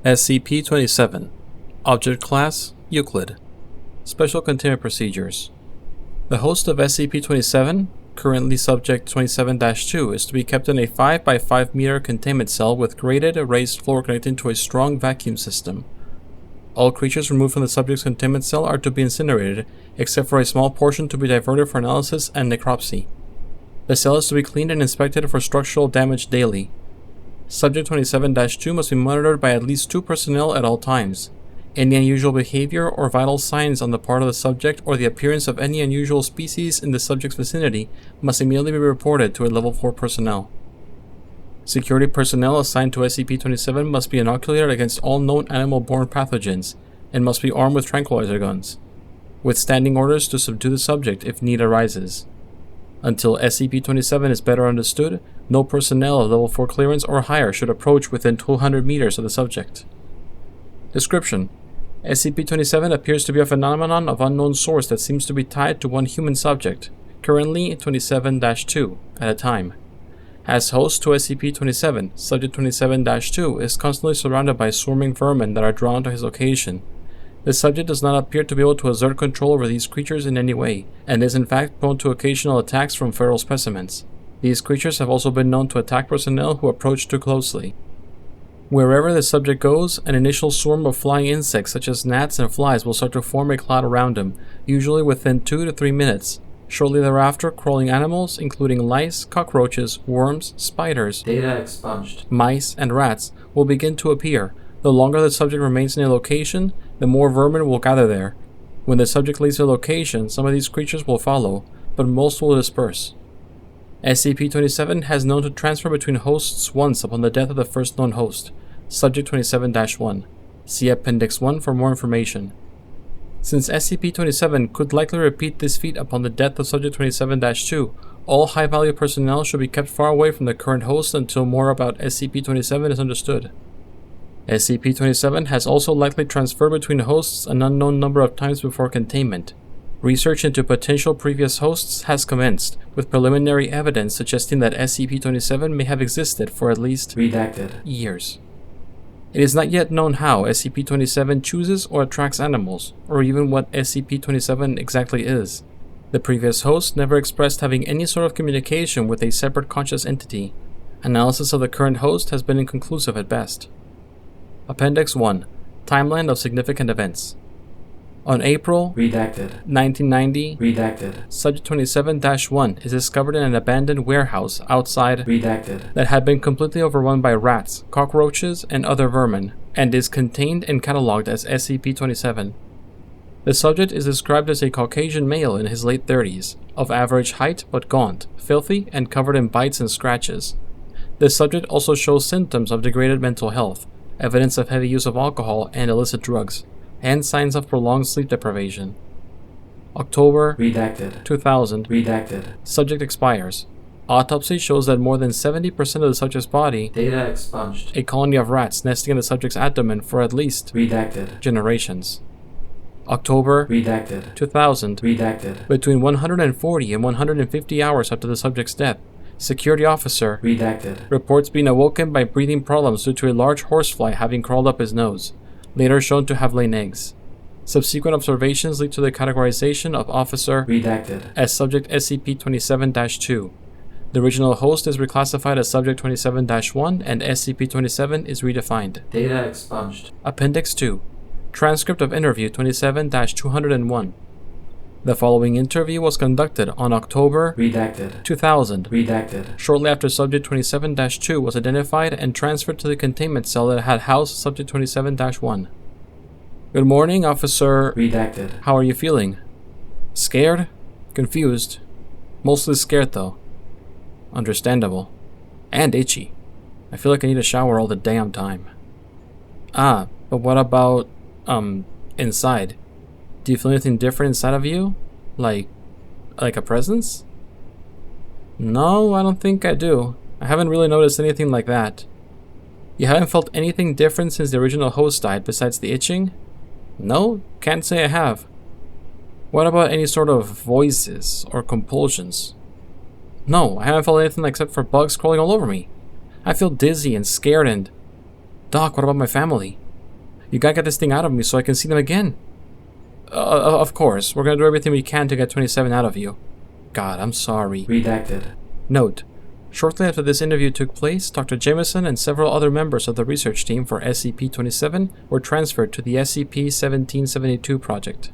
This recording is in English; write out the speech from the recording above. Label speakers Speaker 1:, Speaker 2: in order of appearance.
Speaker 1: SCP-27 Object Class Euclid Special Containment Procedures. The host of SCP-27, currently Subject 27-2, is to be kept in a 5 by 5 meter containment cell with graded, raised floor connected to a strong vacuum system. All creatures removed from the subject's containment cell are to be incinerated, except for a small portion to be diverted for analysis and necropsy. The cell is to be cleaned and inspected for structural damage daily. Subject 27-2 must be monitored by at least 2 personnel at all times. Any unusual behavior or vital signs on the part of the subject or the appearance of any unusual species in the subject's vicinity must immediately be reported to a Level 4 personnel. Security personnel assigned to SCP-27 must be inoculated against all known animal-borne pathogens and must be armed with tranquilizer guns, with standing orders to subdue the subject if need arises. Until SCP-27 is better understood, no personnel of Level 4 clearance or higher should approach within 200 meters of the subject. Description: SCP-27 appears to be a phenomenon of unknown source that seems to be tied to one human subject, currently 27-2, at a time. As host to SCP-27, Subject 27-2 is constantly surrounded by swarming vermin that are drawn to his location. The subject does not appear to be able to exert control over these creatures in any way, and is in fact prone to occasional attacks from feral specimens. These creatures have also been known to attack personnel who approach too closely. Wherever the subject goes, an initial swarm of flying insects such as gnats and flies will start to form a cloud around him, usually within 2 to 3 minutes. Shortly thereafter, crawling animals, including lice, cockroaches, worms, spiders,
Speaker 2: data expunged,
Speaker 1: mice, and rats, will begin to appear. The longer the subject remains in a location, the more vermin will gather there. When the subject leaves a location, some of these creatures will follow, but most will disperse. SCP-27 has known to transfer between hosts once upon the death of the first known host, Subject 27-1. See Appendix 1 for more information. Since SCP-27 could likely repeat this feat upon the death of Subject 27-2, all high-value personnel should be kept far away from the current host until more about SCP-27 is understood. SCP-27 has also likely transferred between hosts an unknown number of times before containment. Research into potential previous hosts has commenced, with preliminary evidence suggesting that SCP-27 may have existed for at least
Speaker 2: redacted
Speaker 1: years. It is not yet known how SCP-27 chooses or attracts animals, or even what SCP-27 exactly is. The previous host never expressed having any sort of communication with a separate conscious entity. Analysis of the current host has been inconclusive at best. Appendix 1. Timeline of significant events. On April
Speaker 2: redacted
Speaker 1: 1990,
Speaker 2: redacted
Speaker 1: Subject 27-1 is discovered in an abandoned warehouse outside
Speaker 2: redacted
Speaker 1: that had been completely overrun by rats, cockroaches, and other vermin, and is contained and catalogued as SCP-27. The subject is described as a Caucasian male in his late 30s, of average height but gaunt, filthy, and covered in bites and scratches. The subject also shows symptoms of degraded mental health, evidence of heavy use of alcohol and illicit drugs, and signs of prolonged sleep deprivation. October
Speaker 2: redacted
Speaker 1: 2000.
Speaker 2: redacted
Speaker 1: Subject expires. Autopsy shows that more than 70% of the subject's body,
Speaker 2: data expunged,
Speaker 1: a colony of rats nesting in the subject's abdomen for at least
Speaker 2: redacted
Speaker 1: generations. October
Speaker 2: redacted
Speaker 1: 2000.
Speaker 2: redacted
Speaker 1: Between 140 and 150 hours after the subject's death, security officer
Speaker 2: redacted
Speaker 1: reports being awoken by breathing problems due to a large horsefly having crawled up his nose, later shown to have laid eggs. Subsequent observations lead to the categorization of officer
Speaker 2: redacted
Speaker 1: as Subject SCP-27-2. The original host is reclassified as Subject 27-1 and SCP-27 is redefined.
Speaker 2: data expunged.
Speaker 1: Appendix 2. Transcript of Interview 27-201. The following interview was conducted on October
Speaker 2: redacted
Speaker 1: 2000,
Speaker 2: redacted
Speaker 1: shortly after Subject 27-2 was identified and transferred to the containment cell that had housed Subject 27-1. Good morning, Officer.
Speaker 2: redacted
Speaker 1: How are you feeling? Scared? Confused? Mostly scared, though. Understandable. And itchy. I feel like I need a shower all the damn time. Ah, but what about, inside? Do you feel anything different inside of you? Like a presence? No, I don't think I do. I haven't really noticed anything like that. You haven't felt anything different since the original host died besides the itching? No, can't say I have. What about any sort of voices or compulsions? No, I haven't felt anything except for bugs crawling all over me. I feel dizzy and scared and... Doc, what about my family? You gotta get this thing out of me so I can see them again. Of course, we're gonna do everything we can to get 27 out of you. God, I'm sorry.
Speaker 2: Redacted.
Speaker 1: Note: shortly after this interview took place, Dr. Jameson and several other members of the research team for SCP-27 were transferred to the SCP-1772 project.